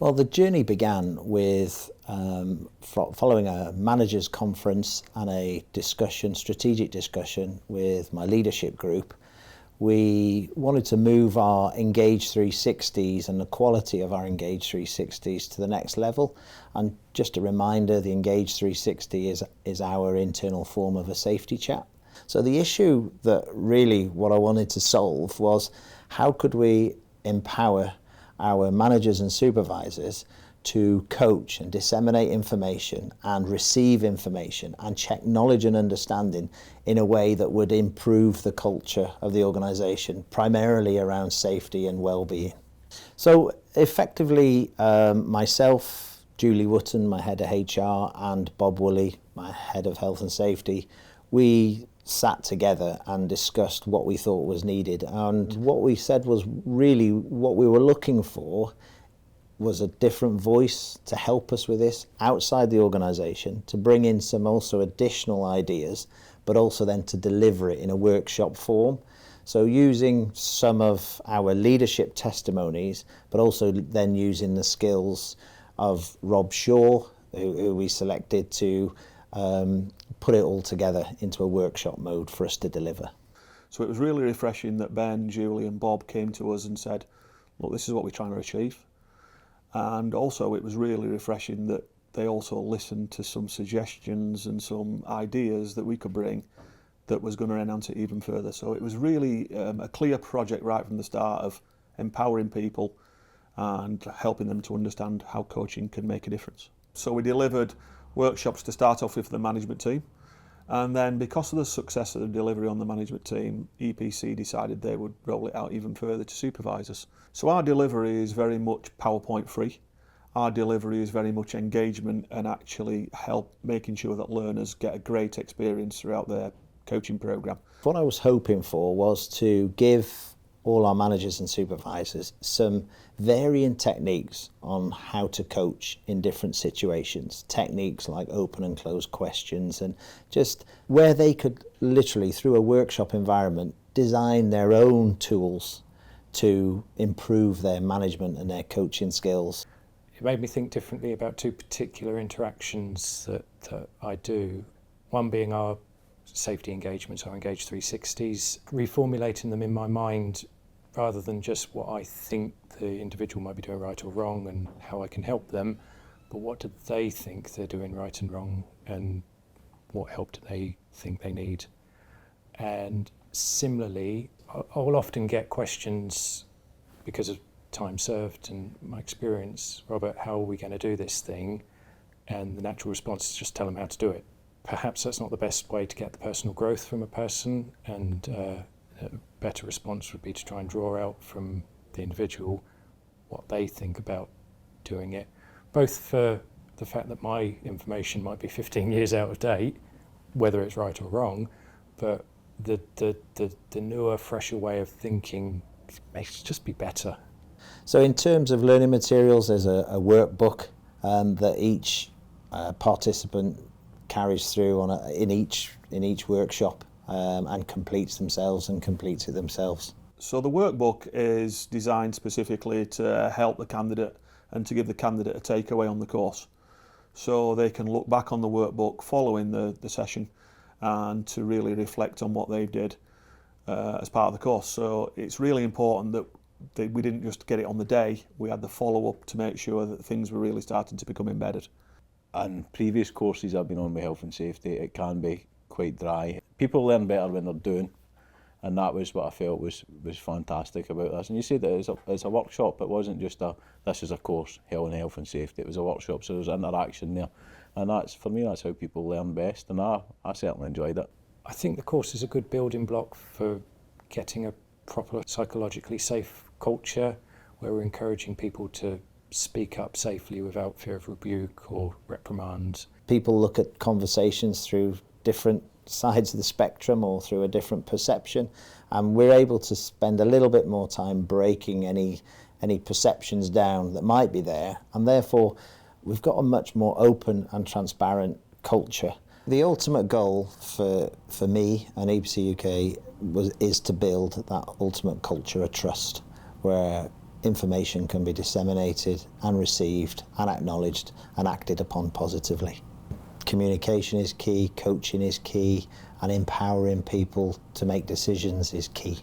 Well, the journey began with following a managers conference and a strategic discussion with my leadership group. We wanted to move our Engage 360s and the quality of our Engage 360s to the next level. And just a reminder, the Engage 360 is our internal form of a safety chat. So the issue that really what I wanted to solve was how could we empower our managers and supervisors to coach and disseminate information and receive information and check knowledge and understanding in a way that would improve the culture of the organisation, primarily around safety and well-being. So effectively, myself, Julie Wotton, my head of HR, and Bob Woolley, my head of health and safety, we sat together and discussed what we thought was needed. And what we said was really what we were looking for was a different voice to help us with this outside the organisation, to bring in some also additional ideas, but also then to deliver it in a workshop form. So using some of our leadership testimonies, but also then using the skills of Rob Shaw, who we selected to put it all together into a workshop mode for us to deliver. So it was really refreshing that Ben, Julie and Bob came to us and said, look, this is what we're trying to achieve. And also it was really refreshing that they also listened to some suggestions and some ideas that we could bring that was going to enhance it even further. So it was really a clear project right from the start of empowering people and helping them to understand how coaching can make a difference. So we delivered workshops to start off with for the management team, and then because of the success of the delivery on the management team, EPC decided they would roll it out even further to supervisors. So our delivery is very much PowerPoint free. Our delivery is very much engagement and actually help making sure that learners get a great experience throughout their coaching programme. What I was hoping for was to give all our managers and supervisors some varying techniques on how to coach in different situations. Techniques like open and closed questions, and just where they could literally, through a workshop environment, design their own tools to improve their management and their coaching skills. It made me think differently about two particular interactions that I do. One being our safety engagements, our Engage 360s, reformulating them in my mind rather than just what I think the individual might be doing right or wrong and how I can help them, but what do they think they're doing right and wrong and what help do they think they need. And similarly, I will often get questions because of time served and my experience, Robert, how are we going to do this thing? And the natural response is just tell them how to do it. Perhaps that's not the best way to get the personal growth from a person, and a better response would be to try and draw out from the individual what they think about doing it, both for the fact that my information might be 15 years out of date, whether it's right or wrong, but the newer, fresher way of thinking may just be better. So in terms of learning materials, there's a workbook that each participant carries through in each workshop and completes it themselves. So the workbook is designed specifically to help the candidate and to give the candidate a takeaway on the course. So they can look back on the workbook following the session and to really reflect on what they did as part of the course. So it's really important that we didn't just get it on the day, we had the follow-up to make sure that things were really starting to become embedded. And previous courses I've been on with health and safety, it can be quite dry. People learn better when they're doing, and that was what I felt was fantastic about this. And you said that it's a workshop, it wasn't just this is a course, health and safety, it was a workshop, so there was interaction there. And for me, that's how people learn best, and I certainly enjoyed it. I think the course is a good building block for getting a proper psychologically safe culture where we're encouraging people to speak up safely without fear of rebuke or reprimand. People look at conversations through different sides of the spectrum or through a different perception, and we're able to spend a little bit more time breaking any perceptions down that might be there, and therefore we've got a much more open and transparent culture. The ultimate goal for me and EPC UK is to build that ultimate culture of trust, where information can be disseminated and received and acknowledged and acted upon positively. Communication is key, coaching is key, and empowering people to make decisions is key.